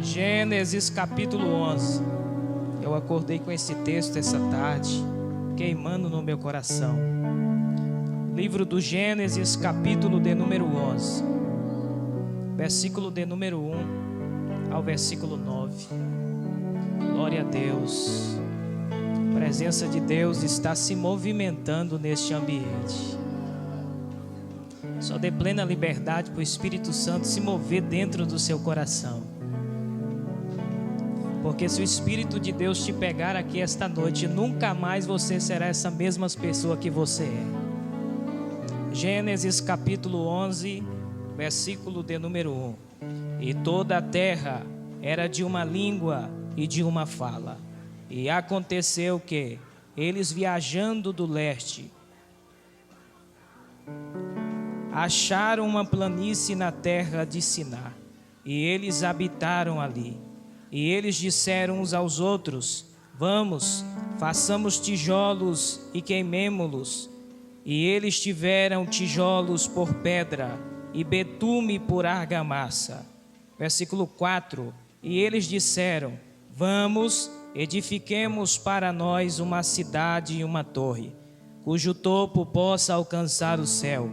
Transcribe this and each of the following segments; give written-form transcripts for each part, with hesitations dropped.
Gênesis capítulo 11. Eu acordei com esse texto essa tarde, queimando no meu coração. Livro do Gênesis, capítulo de número 11, versículo de número 1 ao versículo 9. Glória a Deus. A presença de Deus está se movimentando neste ambiente. Só dê plena liberdade para o Espírito Santo se mover dentro do seu coração. Porque se o Espírito de Deus te pegar aqui esta noite, nunca mais você será essa mesma pessoa que você é. Gênesis capítulo 11, versículo de número 1. E toda a terra era de uma língua e de uma fala. E aconteceu que, eles viajando do leste, acharam uma planície na terra de Siná, e eles habitaram ali. E eles disseram uns aos outros: vamos, façamos tijolos e queimemo-los. E eles tiveram tijolos por pedra e betume por argamassa. Versículo 4. E eles disseram: vamos, edifiquemos para nós uma cidade e uma torre, cujo topo possa alcançar o céu,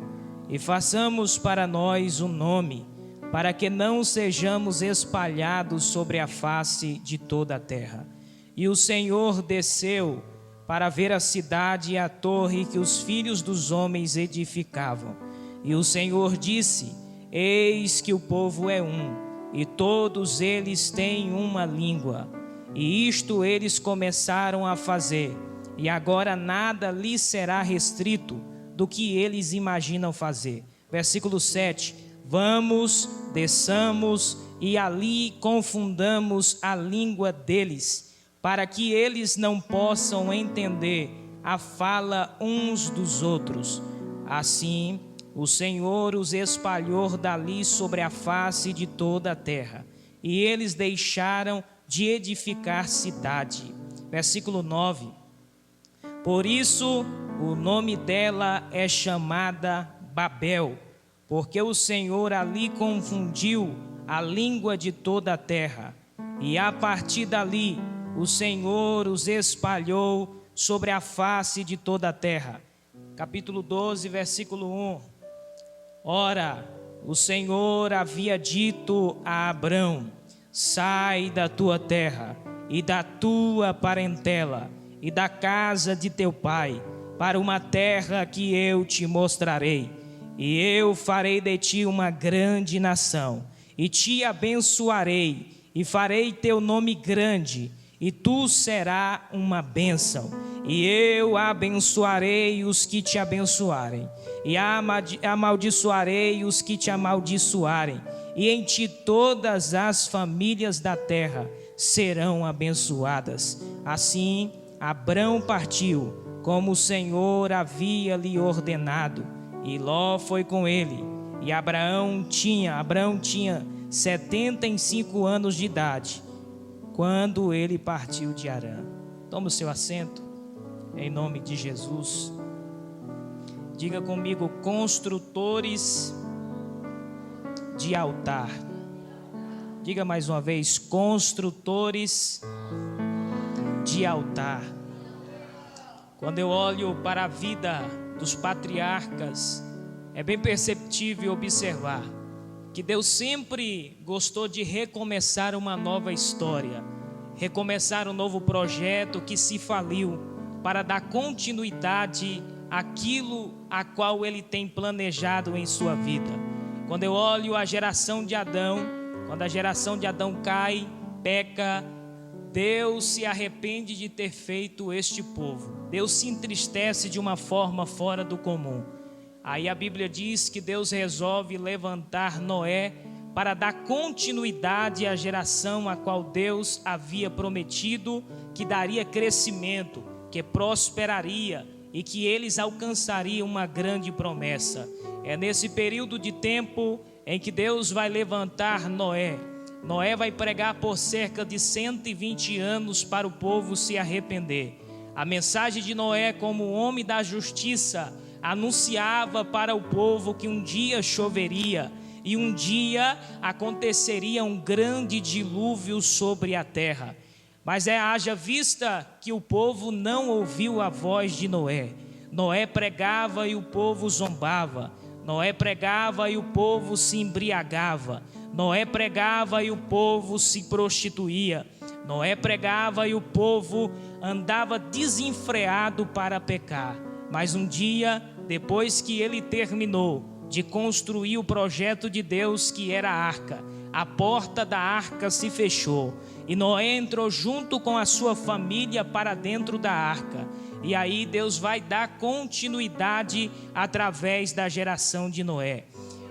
e façamos para nós um nome, para que não sejamos espalhados sobre a face de toda a terra. E o Senhor desceu para ver a cidade e a torre que os filhos dos homens edificavam. E o Senhor disse: eis que o povo é um, e todos eles têm uma língua. E isto eles começaram a fazer, e agora nada lhes será restrito do que eles imaginam fazer. Versículo 7. Vamos, desçamos e ali confundamos a língua deles, para que eles não possam entender a fala uns dos outros. Assim, o Senhor os espalhou dali sobre a face de toda a terra, e eles deixaram de edificar cidade. Versículo 9. Por isso, o nome dela é chamada Babel, porque o Senhor ali confundiu a língua de toda a terra, e a partir dali o Senhor os espalhou sobre a face de toda a terra. Capítulo 12, versículo 1. Ora, o Senhor havia dito a Abrão: sai da tua terra e da tua parentela e da casa de teu pai, para uma terra que eu te mostrarei. E eu farei de ti uma grande nação, e te abençoarei, e farei teu nome grande, e tu serás uma bênção. E eu abençoarei os que te abençoarem, e amaldiçoarei os que te amaldiçoarem, e em ti todas as famílias da terra serão abençoadas. Assim, Abrão partiu, como o Senhor havia lhe ordenado, e Ló foi com ele. E Abraão tinha 75 anos de idade, quando ele partiu de Harã. Toma o seu assento, em nome de Jesus. Diga comigo: construtores de altar. Diga mais uma vez: construtores de altar. Quando eu olho para a vida dos patriarcas, é bem perceptível observar que Deus sempre gostou de recomeçar uma nova história, recomeçar um novo projeto que se faliu, para dar continuidade àquilo a qual Ele tem planejado em sua vida. Quando eu olho a geração de Adão, quando a geração de Adão cai, peca, Deus se arrepende de ter feito este povo. Deus se entristece de uma forma fora do comum. Aí a Bíblia diz que Deus resolve levantar Noé para dar continuidade à geração a qual Deus havia prometido que daria crescimento, que prosperaria e que eles alcançariam uma grande promessa. É nesse período de tempo em que Deus vai levantar Noé. Noé vai pregar por cerca de 120 anos para o povo se arrepender. A mensagem de Noé, como homem da justiça, anunciava para o povo que um dia choveria, e um dia aconteceria um grande dilúvio sobre a terra. Mas haja vista que o povo não ouviu a voz de Noé. Noé pregava e o povo zombava. Noé pregava e o povo se embriagava. Noé pregava e o povo se prostituía. Noé pregava e o povo andava desenfreado para pecar. Mas um dia, depois que ele terminou de construir o projeto de Deus, que era a arca, a porta da arca se fechou e Noé entrou junto com a sua família para dentro da arca. E aí Deus vai dar continuidade através da geração de Noé,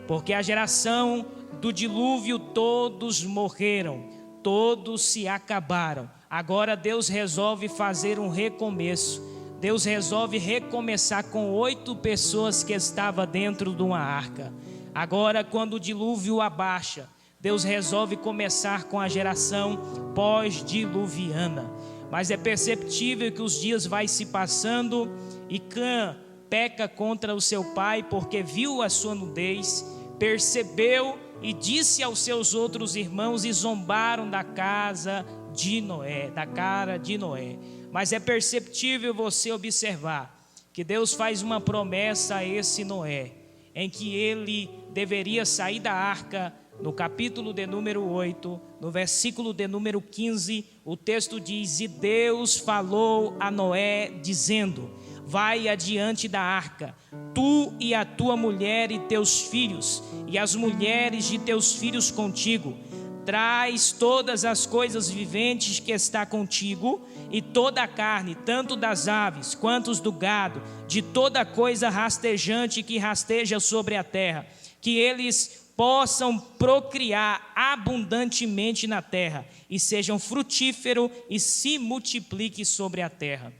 porque a geração do dilúvio todos morreram, todos se acabaram. Agora Deus resolve fazer um recomeço. Deus resolve recomeçar com 8 pessoas que estavam dentro de uma arca. Agora, quando o dilúvio abaixa, Deus resolve começar com a geração pós-diluviana. Mas é perceptível que os dias vai se passando e Cã peca contra o seu pai porque viu a sua nudez, percebeu e disse aos seus outros irmãos e zombaram da casa de Noé, da cara de Noé. Mas é perceptível você observar que Deus faz uma promessa a esse Noé, em que ele deveria sair da arca. No capítulo de número 8, no versículo de número 15, o texto diz: e Deus falou a Noé dizendo: vai adiante da arca, tu e a tua mulher e teus filhos, e as mulheres de teus filhos contigo. Traz todas as coisas viventes que está contigo, e toda a carne, tanto das aves quanto do gado, de toda coisa rastejante que rasteja sobre a terra, que eles possam procriar abundantemente na terra, e sejam frutíferos e se multipliquem sobre a terra.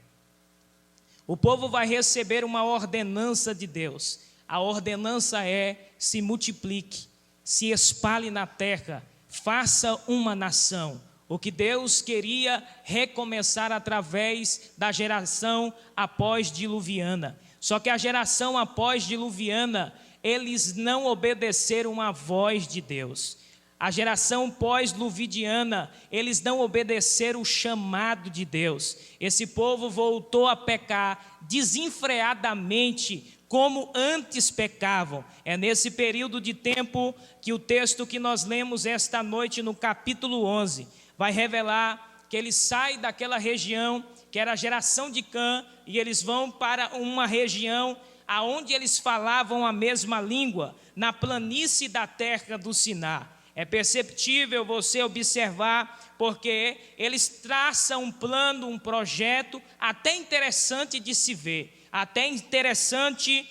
O povo vai receber uma ordenança de Deus. A ordenança é: se multiplique, se espalhe na terra, faça uma nação. O que Deus queria recomeçar através da geração após-diluviana. Só que a geração após-diluviana, eles não obedeceram à voz de Deus. A geração pós-diluviana, eles não obedeceram o chamado de Deus. Esse povo voltou a pecar desenfreadamente, como antes pecavam. É nesse período de tempo que o texto que nós lemos esta noite no capítulo 11 vai revelar que eles saem daquela região que era a geração de Cã, e eles vão para uma região aonde eles falavam a mesma língua, na planície da terra do Siná. É perceptível você observar, porque eles traçam um plano, um projeto até interessante de se ver, até interessante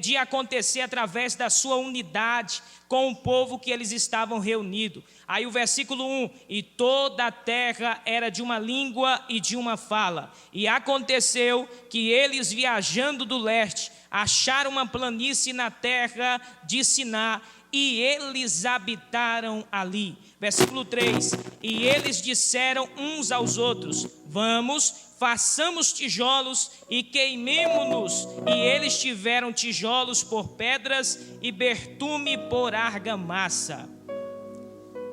de acontecer através da sua unidade com o povo que eles estavam reunidos. Aí o versículo 1: e toda a terra era de uma língua e de uma fala. E aconteceu que eles, viajando do leste, acharam uma planície na terra de Siná, e eles habitaram ali. Versículo 3: e eles disseram uns aos outros: vamos, façamos tijolos e queimemo-nos. E eles tiveram tijolos por pedras e bertume por argamassa.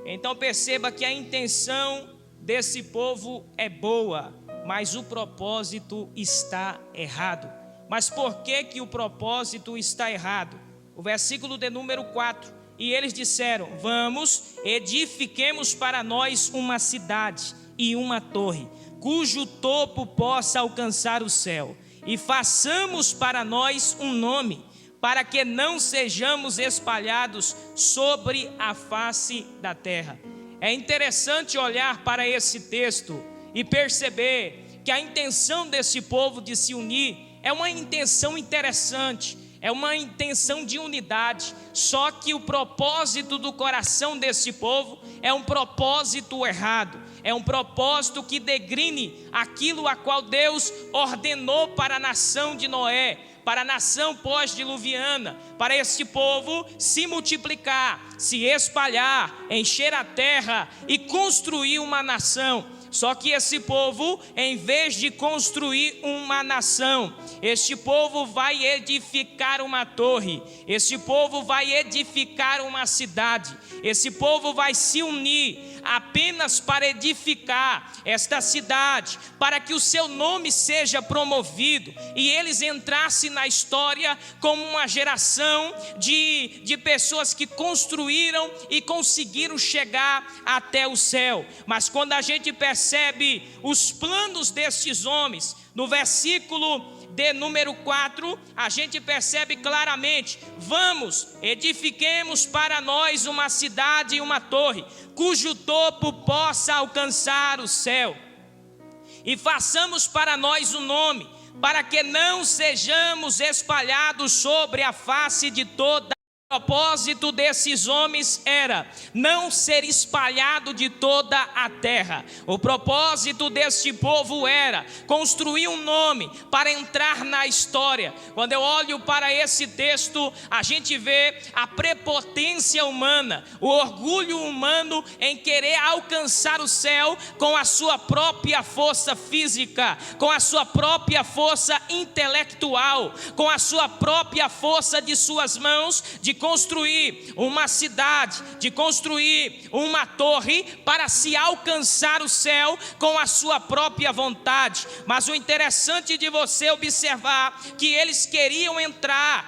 Então perceba que a intenção desse povo é boa, mas o propósito está errado. Mas por que o propósito está errado? O versículo de número 4: e eles disseram: vamos, edifiquemos para nós uma cidade e uma torre, cujo topo possa alcançar o céu, e façamos para nós um nome, para que não sejamos espalhados sobre a face da terra. É interessante olhar para esse texto e perceber que a intenção desse povo de se unir é uma intenção interessante, é uma intenção de unidade. Só que o propósito do coração desse povo é um propósito errado, é um propósito que degrine aquilo a qual Deus ordenou para a nação de Noé, para a nação pós-diluviana, para esse povo se multiplicar, se espalhar, encher a terra e construir uma nação. Só que esse povo, em vez de construir uma nação, este povo vai edificar uma torre, este povo vai edificar uma cidade, esse povo vai se unir apenas para edificar esta cidade, para que o seu nome seja promovido e eles entrassem na história como uma geração de pessoas que construíram e conseguiram chegar até o céu. Mas quando a gente percebe os planos destes homens, no versículo de número 4, a gente percebe claramente: vamos, edifiquemos para nós uma cidade e uma torre, cujo topo possa alcançar o céu, e façamos para nós um nome, para que não sejamos espalhados sobre a face de toda. O propósito desses homens era não ser espalhado de toda a terra. O propósito deste povo era construir um nome para entrar na história. Quando eu olho para esse texto, a gente vê a prepotência humana, o orgulho humano em querer alcançar o céu com a sua própria força física, com a sua própria força intelectual, com a sua própria força de suas mãos, de construir uma cidade, de construir uma torre para se alcançar o céu com a sua própria vontade. Mas o interessante de você observar que eles queriam entrar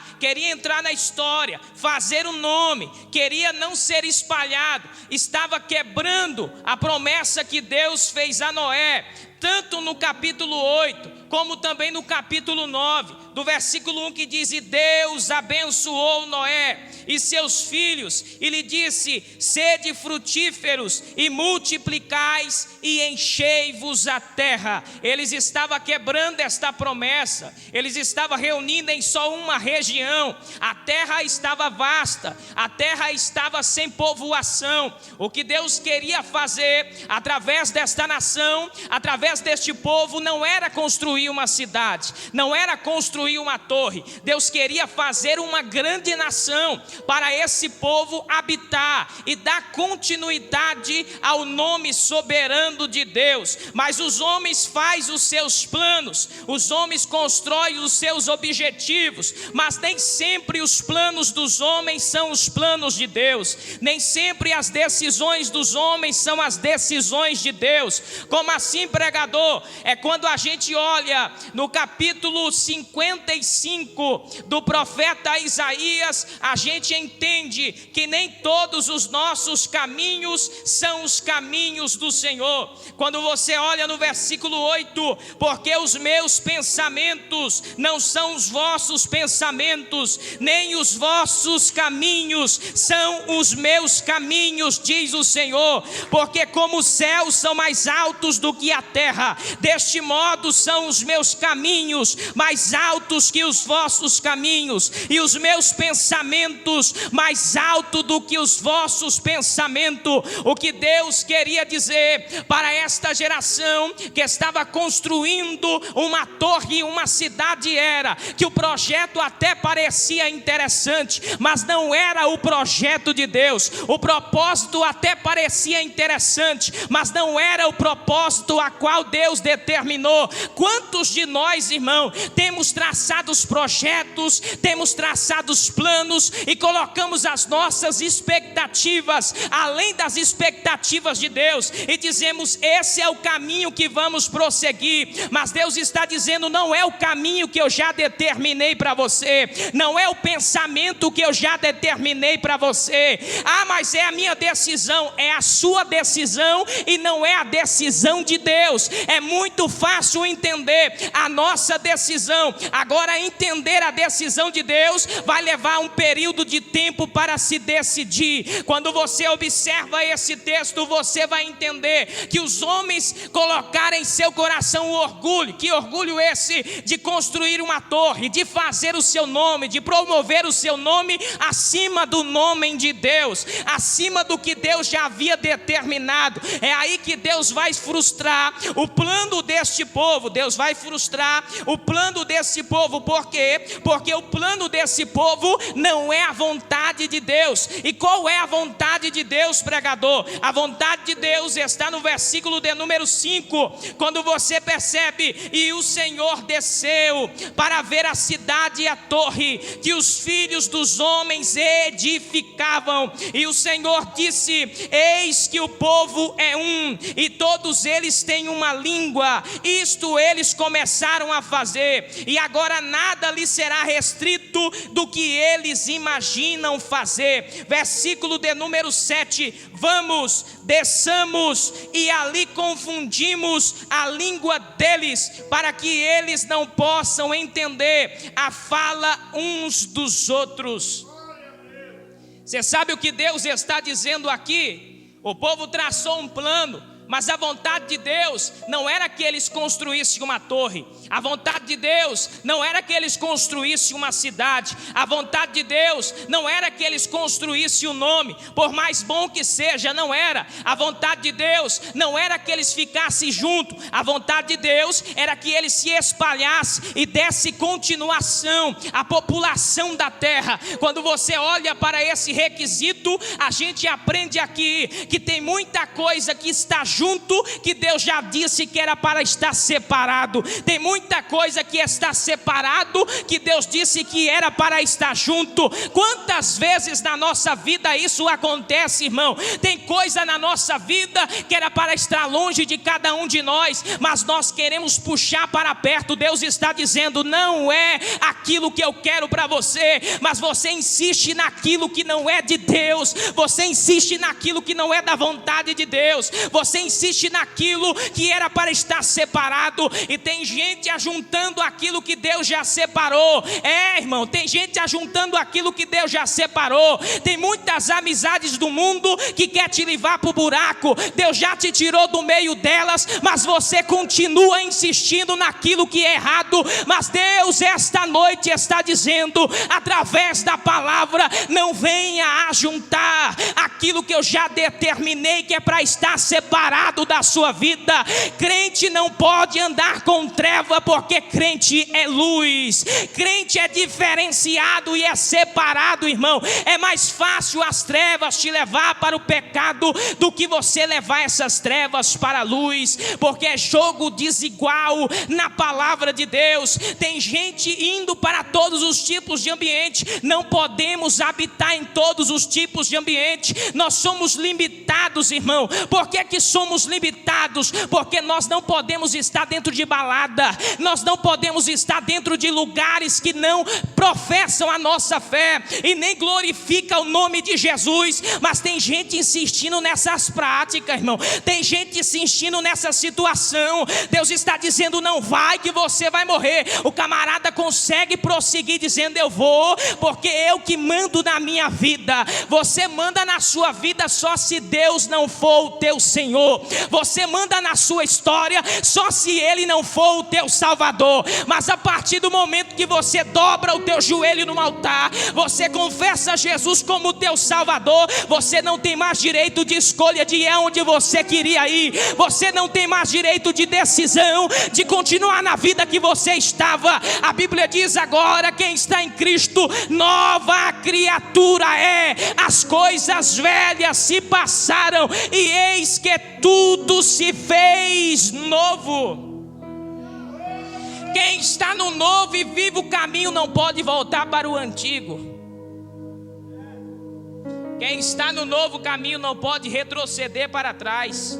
na história, fazer um nome, queria não ser espalhado, estava quebrando a promessa que Deus fez a Noé, tanto no capítulo 8, como também no capítulo 9, do versículo 1, que diz: e Deus abençoou Noé e seus filhos, e lhe disse: sede frutíferos e multiplicais e enchei-vos a terra. Eles estavam quebrando esta promessa, eles estavam reunindo em só uma região, a terra estava vasta, a terra estava sem povoação. O que Deus queria fazer através desta nação, através deste povo, não era construir uma cidade, não era construir uma torre. Deus queria fazer uma grande nação para esse povo habitar e dar continuidade ao nome soberano de Deus. Mas os homens fazem os seus planos, os homens constroem os seus objetivos, mas nem sempre os planos dos homens são os planos de Deus, nem sempre as decisões dos homens são as decisões de Deus. Como assim, pregador? É quando a gente olha no capítulo 55 do profeta Isaías, a gente entende que nem todos os nossos caminhos são os caminhos do Senhor. Quando você olha no versículo 8, porque os meus pensamentos não são os vossos pensamentos, nem os vossos caminhos são os meus caminhos, diz o Senhor. Porque como os céus são mais altos do que a terra, deste modo são os meus caminhos mais altos que os vossos caminhos, e os meus pensamentos mais altos do que os vossos pensamentos. O que Deus queria dizer para esta geração que estava construindo uma torre, uma cidade, era que o projeto até parecia interessante, mas não era o projeto de Deus. O propósito até parecia interessante, mas não era o propósito a qual Deus determinou. Quantos de nós, irmão, temos traçado os projetos, temos traçado os planos e colocamos as nossas expectativas além das expectativas de Deus e dizemos: esse é o caminho que vamos prosseguir. Mas Deus está dizendo: não é o caminho que eu já determinei para você, não é o pensamento que eu já determinei para você. Ah, mas é a minha decisão. É a sua decisão e não é a decisão de Deus. É muito fácil entender a nossa decisão, agora entender a decisão de Deus vai levar um período de tempo para se decidir. Quando você observa esse texto, você vai entender que os homens colocaram em seu coração o orgulho. Que orgulho esse? De construir uma torre, de fazer o seu nome, de promover o seu nome acima do nome de Deus, acima do que Deus já havia determinado. É aí que Deus vai frustrar o plano deste povo. Deus vai frustrar o plano desse povo. Por quê? Porque o plano desse povo não é a vontade de Deus. E qual é a vontade de Deus, pregador? A vontade de Deus está no versículo de número 5, quando você percebe: e o Senhor desceu para ver a cidade e a torre que os filhos dos homens edificavam. E o Senhor disse: eis que o povo é um, e todos eles têm uma língua. Isto eles começaram a fazer, e agora nada lhes será restrito do que eles imaginam fazer. Versículo de número 7: vamos, desçamos e ali confundimos a língua deles, para que eles não possam entender a fala uns dos outros. Você sabe o que Deus está dizendo aqui? O povo traçou um plano, mas a vontade de Deus não era que eles construíssem uma torre. A vontade de Deus não era que eles construíssem uma cidade. A vontade de Deus não era que eles construíssem um nome, por mais bom que seja, não era. A vontade de Deus não era que eles ficassem juntos. A vontade de Deus era que eles se espalhassem e desse continuação à população da terra. Quando você olha para esse requisito, a gente aprende aqui que tem muita coisa que está junto, que Deus já disse que era para estar separado. Tem muita coisa que está separado, que Deus disse que era para estar junto. Quantas vezes na nossa vida isso acontece, irmão? Tem coisa na nossa vida que era para estar longe de cada um de nós, mas nós queremos puxar para perto. Deus está dizendo: não é aquilo que eu quero para você, mas você insiste naquilo que não é de Deus. Você insiste naquilo que não é da vontade de Deus. Você insiste naquilo que era para estar separado. E tem gente ajuntando aquilo que Deus já separou. Irmão, tem gente ajuntando aquilo que Deus já separou. Tem muitas amizades do mundo que quer te levar para o buraco. Deus já te tirou do meio delas, mas você continua insistindo naquilo que é errado. Mas Deus esta noite está dizendo, através da palavra: não venha ajuntar aquilo que eu já determinei que é para estar separado da sua vida. Crente não pode andar com treva, porque crente é luz. Crente é diferenciado e é separado, irmão. É mais fácil as trevas te levar para o pecado do que você levar essas trevas para a luz, porque é jogo desigual na palavra de Deus. Tem gente indo para todos os tipos de ambiente. Não podemos habitar em todos os tipos de ambiente. Nós somos limitados, irmão. Por que somos limitados? Porque nós não podemos estar dentro de balada. Nós não podemos estar dentro de lugares que não professam a nossa fé e nem glorificam o nome de Jesus. Mas tem gente insistindo nessas práticas, irmão. Tem gente insistindo nessa situação. Deus está dizendo: não vai, que você vai morrer. O camarada consegue prosseguir dizendo: eu vou, porque eu que mando na minha vida. Você manda na sua vida só se Deus não for o teu Senhor. Você manda na sua história só se Ele não for o teu Salvador. Mas a partir do momento que você dobra o teu joelho no altar, você confessa Jesus como o teu Salvador, você não tem mais direito de escolha de ir onde você queria ir. Você não tem mais direito de decisão de continuar na vida que você estava. A Bíblia diz: agora quem está em Cristo, nova criatura é. As coisas velhas se passaram e eis que tudo se fez novo. Quem está no novo e vive o caminho não pode voltar para o antigo. Quem está no novo caminho não pode retroceder para trás.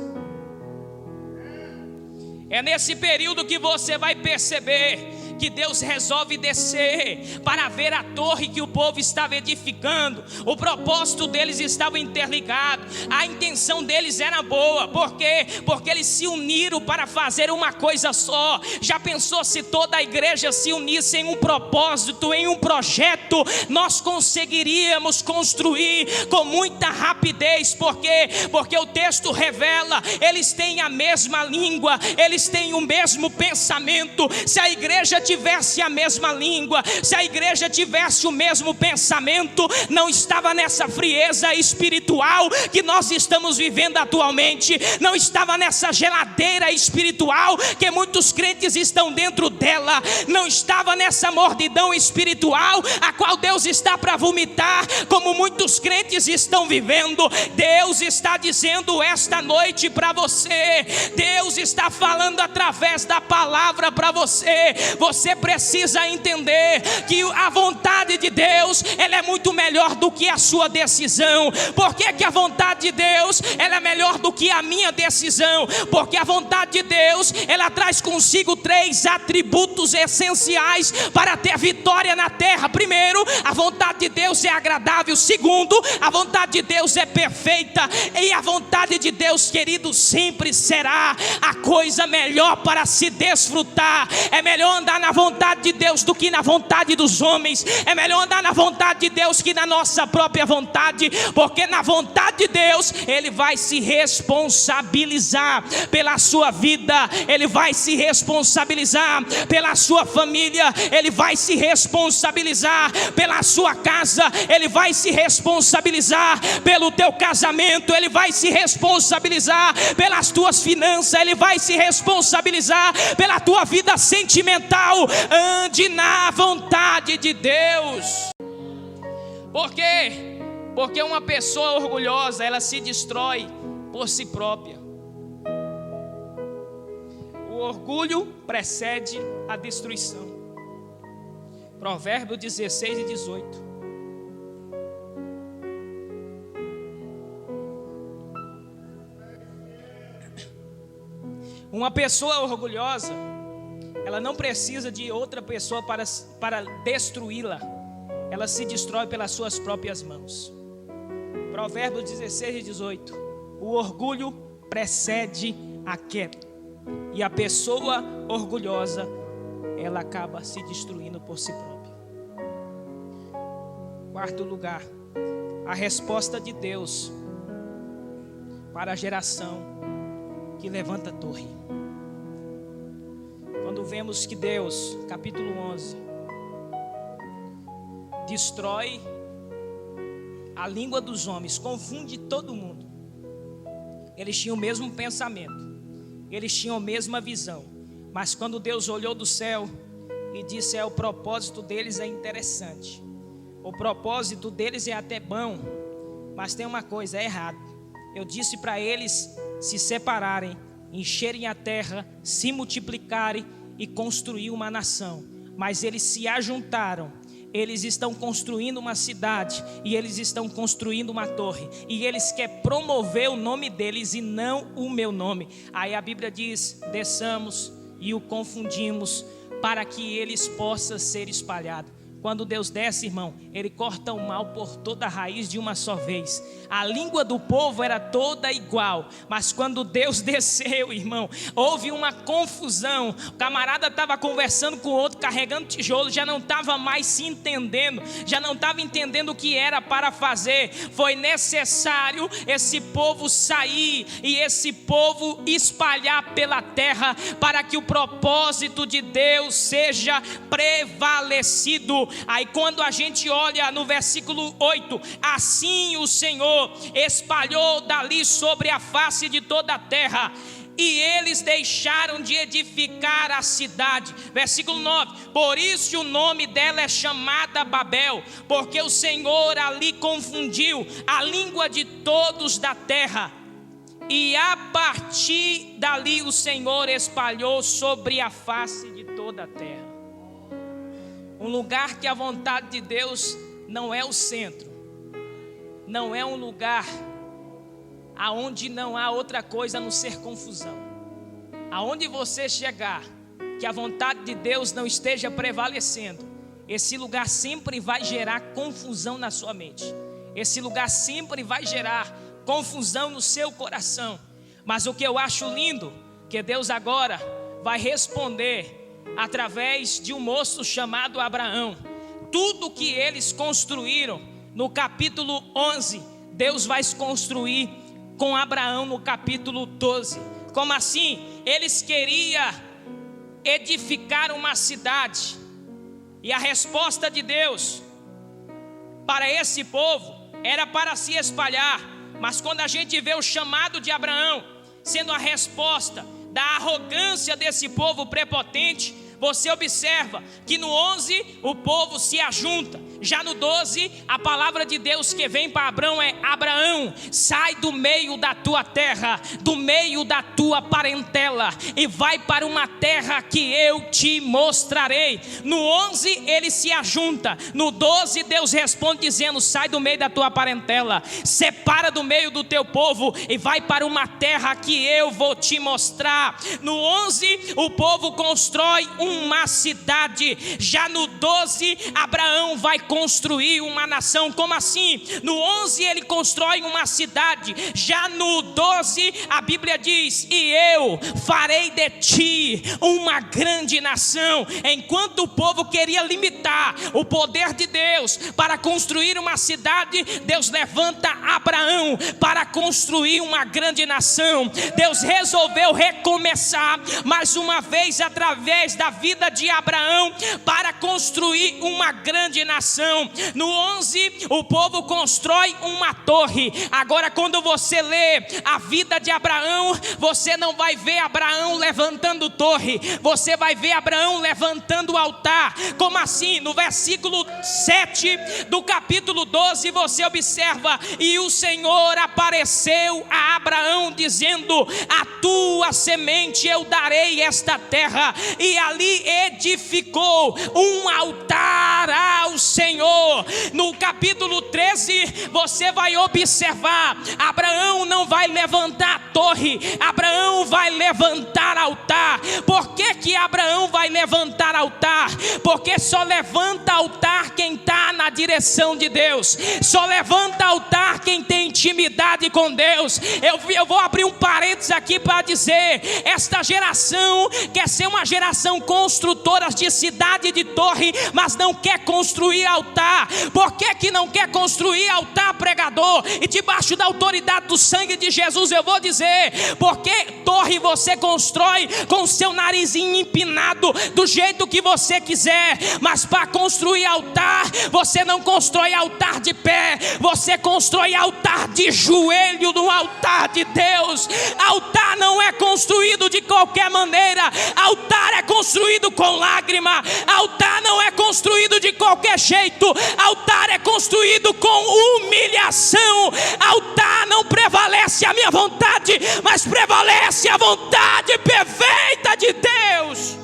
É nesse período que você vai perceber que Deus resolve descer para ver a torre que o povo estava edificando. O propósito deles estava interligado. A intenção deles era boa. Por quê? Porque eles se uniram para fazer uma coisa só. Já pensou se toda a igreja se unisse em um propósito, em um projeto? Nós conseguiríamos construir com muita rapidez. Por quê? Porque o texto revela, eles têm a mesma língua, eles têm o mesmo pensamento. Se a igreja tivesse a mesma língua, se a igreja tivesse o mesmo pensamento, não estava nessa frieza espiritual espiritual que nós estamos vivendo atualmente, não estava nessa geladeira espiritual que muitos crentes estão dentro dela, não estava nessa mordidão espiritual a qual Deus está para vomitar, como muitos crentes estão vivendo. Deus está dizendo esta noite para você, Deus está falando através da palavra para você. Você precisa entender que a vontade de Deus, ela é muito melhor do que a sua decisão. Por que a vontade de Deus, ela é melhor do que a minha decisão? Porque a vontade de Deus, ela traz consigo 3 atributos essenciais para ter vitória na terra. Primeiro, a vontade de Deus é agradável. Segundo, a vontade de Deus é perfeita. E a vontade de Deus, querido, sempre será a coisa melhor para se desfrutar. É melhor andar na vontade de Deus do que na vontade dos homens. É melhor andar na vontade de Deus que na nossa própria vontade, porque na vontade de Deus Ele vai se responsabilizar pela sua vida, Ele vai se responsabilizar pela sua família, Ele vai se responsabilizar pela sua casa, Ele vai se responsabilizar pelo teu casamento, Ele vai se responsabilizar pelas tuas finanças, Ele vai se responsabilizar pela tua vida sentimental. Ande na vontade de Deus. Por quê? Porque uma pessoa orgulhosa, ela se destrói por si própria. O orgulho precede a destruição. Provérbios 16 e 18. Uma pessoa orgulhosa, ela não precisa de outra pessoa para destruí-la. Ela se destrói pelas suas próprias mãos. Provérbios 16 e 18. O orgulho precede a queda, e a pessoa orgulhosa, ela acaba se destruindo por si própria. Quarto lugar, a resposta de Deus para a geração que levanta a torre. Quando vemos que Deus, capítulo 11, destrói a língua dos homens, confunde todo mundo. Eles tinham o mesmo pensamento, eles tinham a mesma visão, mas quando Deus olhou do céu e disse: o propósito deles é interessante, o propósito deles é até bom, mas tem uma coisa, é errado. Eu disse para eles se separarem, encherem a terra, se multiplicarem e construir uma nação, mas eles se ajuntaram. Eles estão construindo uma cidade e eles estão construindo uma torre, e eles querem promover o nome deles e não o meu nome. Aí a Bíblia diz: desçamos e o confundimos para que eles possam ser espalhados. Quando Deus desce, irmão, Ele corta o mal por toda a raiz de uma só vez. A língua do povo era toda igual, mas quando Deus desceu, irmão, houve uma confusão. O camarada estava conversando com o outro, carregando tijolo, já não estava mais se entendendo, já não estava entendendo o que era para fazer. Foi necessário esse povo sair e esse povo espalhar pela terra, para que o propósito de Deus seja prevalecido. Aí quando a gente olha no versículo 8, assim o Senhor espalhou dali sobre a face de toda a terra, e eles deixaram de edificar a cidade. Versículo 9, por isso o nome dela é chamada Babel, porque o Senhor ali confundiu a língua de todos da terra, e a partir dali o Senhor espalhou sobre a face de toda a terra. Um lugar que a vontade de Deus não é o centro, não é um lugar aonde não há outra coisa a não ser confusão. Aonde você chegar, que a vontade de Deus não esteja prevalecendo, esse lugar sempre vai gerar confusão na sua mente. Esse lugar sempre vai gerar confusão no seu coração. Mas o que eu acho lindo, que Deus agora vai responder através de um moço chamado Abraão. Tudo que eles construíram no capítulo 11, Deus vai construir com Abraão no capítulo 12. Como assim? Eles queriam edificar uma cidade, e a resposta de Deus para esse povo era para se espalhar. Mas quando a gente vê o chamado de Abraão sendo a resposta da arrogância desse povo prepotente, você observa que no 11 o povo se ajunta. Já no 12, a palavra de Deus que vem para Abraão é: Abraão, sai do meio da tua terra, do meio da tua parentela, e vai para uma terra que eu te mostrarei. No 11 ele se ajunta. No 12 Deus responde dizendo: sai do meio da tua parentela, separa do meio do teu povo e vai para uma terra que eu vou te mostrar. No 11 o povo constrói uma cidade. Já no 12 Abraão vai construir uma nação. Como assim? No 11 ele constrói uma cidade. Já no 12 a Bíblia diz: e eu farei de ti uma grande nação. Enquanto o povo queria limitar o poder de Deus para construir uma cidade, Deus levanta Abraão para construir uma grande nação. Deus resolveu recomeçar mais uma vez através da vida de Abraão para construir uma grande nação. No 11 o povo constrói uma torre. Agora, quando você lê a vida de Abraão, você não vai ver Abraão levantando torre, você vai ver Abraão levantando altar. Como assim? No versículo 7 do capítulo 12 você observa: e o Senhor apareceu a Abraão dizendo: a tua semente eu darei esta terra. E ali edificou um altar ao Senhor. No capítulo 13 você vai observar: Abraão não vai levantar torre, Abraão vai levantar altar. Por que Abraão vai levantar altar? Porque só levanta altar quem está na direção de Deus, só levanta altar quem tem intimidade com Deus. Eu vou abrir um parênteses aqui para dizer: esta geração quer ser uma geração construtora de cidade, de torre, mas não quer construir altar. Por que não quer construir altar, pregador? E debaixo da autoridade do sangue de Jesus eu vou dizer: porque torre você constrói com o seu narizinho empinado do jeito que você quiser, mas para construir altar, você não constrói altar de pé, você constrói altar de joelho no altar de Deus. Altar não é construído de qualquer maneira, altar é construído com lágrima, altar não é construído de qualquer jeito, altar é construído com humilhação. Altar não prevalece a minha vontade, mas prevalece a vontade perfeita de Deus.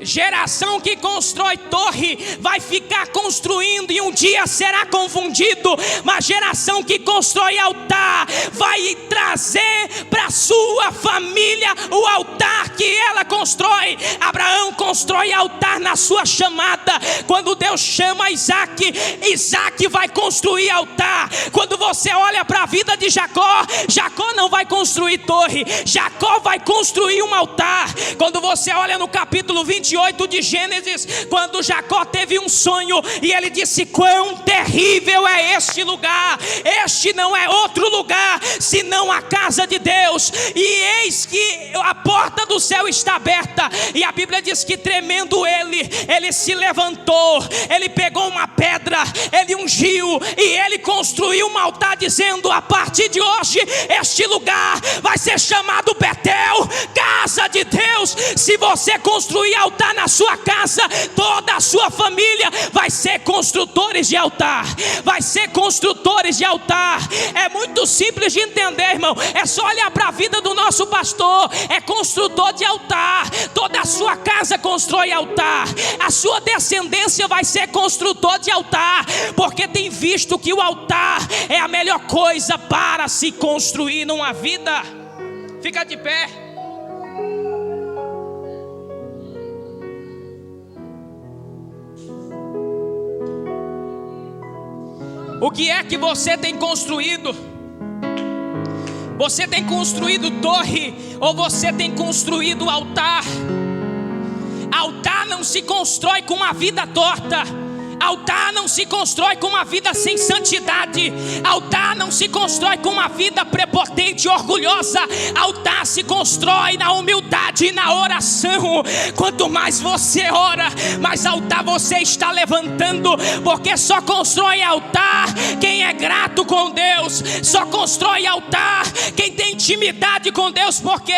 Geração que constrói torre vai ficar construindo e um dia será confundido, mas geração que constrói altar vai trazer para sua família o altar que ela constrói. Abraão constrói altar na sua chamada. Quando Deus chama Isaac, Isaac vai construir altar. Quando você olha para a vida de Jacó, Jacó não vai construir torre, Jacó vai construir um altar. Quando você olha no capítulo 28 de Gênesis, quando Jacó teve um sonho e ele disse: quão terrível é este lugar, este não é outro lugar senão a casa de Deus, e eis que a porta do céu está aberta. E a Bíblia diz que tremendo ele se levantou, ele pegou uma pedra, ele ungiu e ele construiu um altar dizendo: a partir de hoje este lugar vai ser chamado Betel, casa de Deus. Se você construir altar na sua casa, toda a sua família vai ser construtores de altar, vai ser construtores de altar. É muito simples de entender, irmão, é só olhar para a vida do nosso pastor, é construtor de altar. Toda a sua casa constrói altar, a sua descendência vai ser construtor de altar, porque tem visto que o altar é a melhor coisa para se construir numa vida. Fica de pé. O que é que você tem construído? Você tem construído torre ou você tem construído altar? Altar não se constrói com uma vida torta. Altar não se constrói com uma vida sem santidade. Altar não não se constrói com uma vida prepotente e orgulhosa. Altar se constrói na humildade e na oração. Quanto mais você ora, mais altar você está levantando, porque só constrói altar quem é grato com Deus. Só constrói altar quem tem intimidade com Deus. Por quê?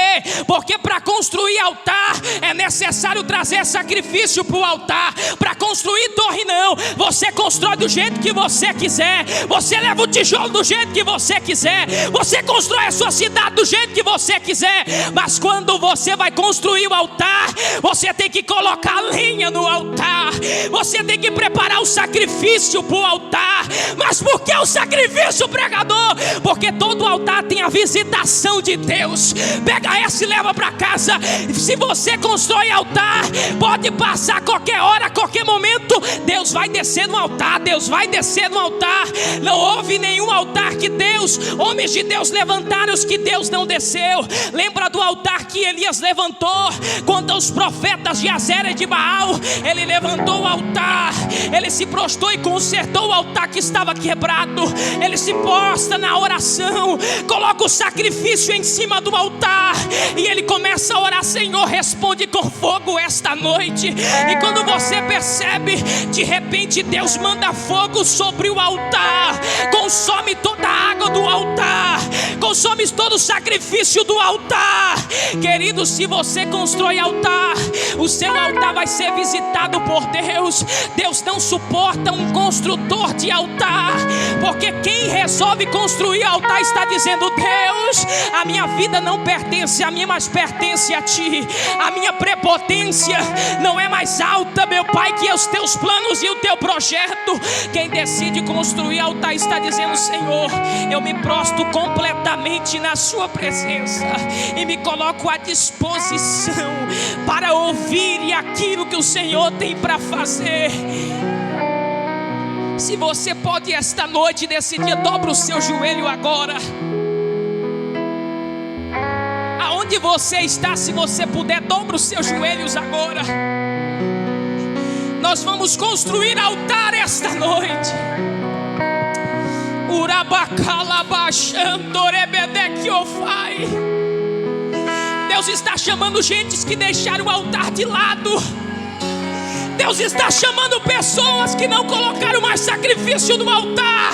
Porque para construir altar é necessário trazer sacrifício para o altar. Para construir torre não, você constrói do jeito que você quiser, você leva o tijolo do jeito que você quiser, você constrói a sua cidade do jeito que você quiser. Mas quando você vai construir o altar, você tem que colocar a lenha no altar, você tem que preparar o sacrifício para o altar. Mas por que o sacrifício, pregador? Porque todo altar tem a visitação de Deus. Pega essa e leva para casa. Se você constrói altar, pode passar qualquer hora, qualquer momento, Deus vai descer no altar, Deus vai descer no altar. Não houve nenhum altar que Deus, homens de Deus levantaram, os que Deus não desceu. Lembra do altar que Elias levantou contra os profetas de Azera e de Baal? Ele levantou o altar, ele se prostrou e consertou o altar que estava quebrado. Ele se posta na oração, coloca o sacrifício em cima do altar e ele começa a orar: Senhor, responde com fogo esta noite. E quando você percebe, de repente Deus manda fogo sobre o altar, consome toda a água do altar, consome todo o sacrifício do altar. Querido, se você constrói altar, o seu altar vai ser visitado por Deus. Deus não suporta um construtor de altar, porque quem resolve construir altar está dizendo: Deus, a minha vida não pertence a mim, mas pertence a Ti. A minha prepotência não é mais alta, meu Pai, que os Teus planos e o Teu projeto. Quem decide construir altar está dizendo: Senhor, eu me prostro completamente na Sua presença e me coloco à disposição para ouvir aquilo que o Senhor tem para fazer. Se você pode esta noite decidir, dobra o seu joelho agora. Aonde você está, se você puder, dobra os seus joelhos agora. Nós vamos construir altar esta noite. Deus está chamando gentes que deixaram o altar de lado. Deus está chamando pessoas que não colocaram mais sacrifício no altar.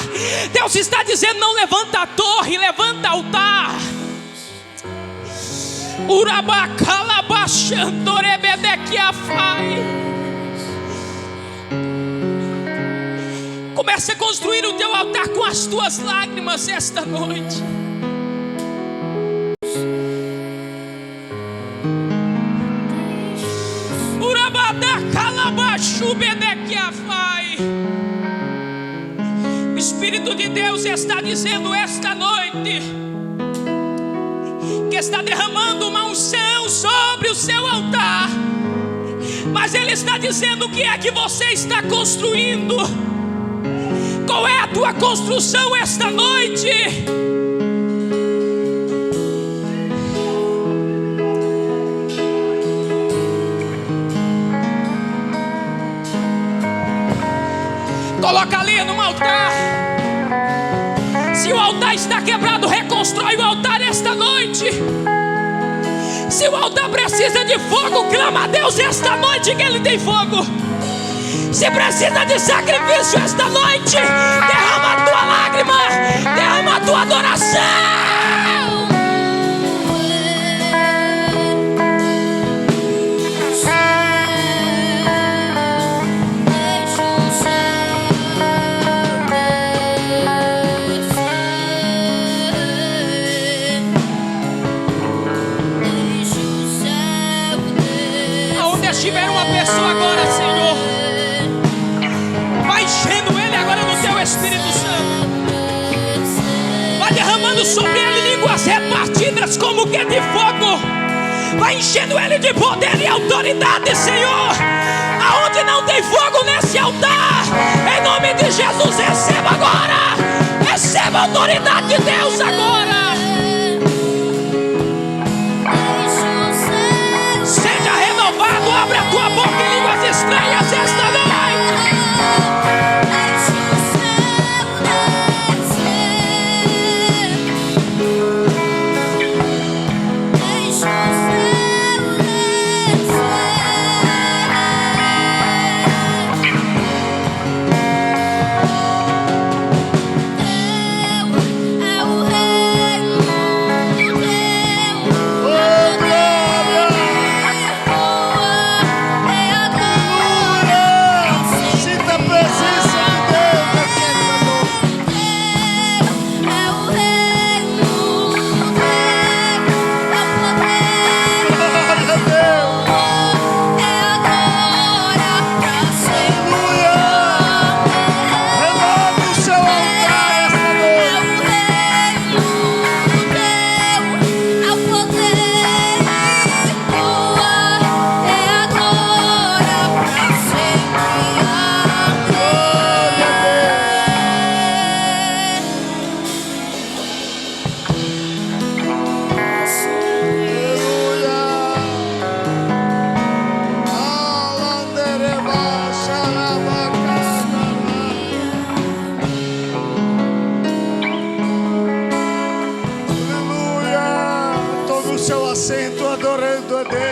Deus está dizendo: não levanta a torre, levanta altar. Comece a construir o teu altar com as tuas lágrimas esta noite. O Espírito de Deus está dizendo esta noite que está derramando uma unção sobre o seu altar. Mas Ele está dizendo: o que é que você está construindo? Qual é a tua construção esta noite? Coloca ali no altar. Se o altar está quebrado, reconstrói o altar esta noite. Se o altar precisa de fogo, clama a Deus esta noite que Ele tem fogo. Se precisa de sacrifício esta noite, derrama a tua lágrima, derrama a tua adoração. Tiver uma pessoa agora, Senhor, vai enchendo ele agora no teu Espírito Santo, vai derramando sobre ele línguas repartidas como que de fogo, vai enchendo ele de poder e autoridade, Senhor. Aonde não tem fogo nesse altar, em nome de Jesus, receba agora, receba a autoridade de Deus agora. Abre a tua boca em línguas estranhas esta noite. assento adorando a Deus.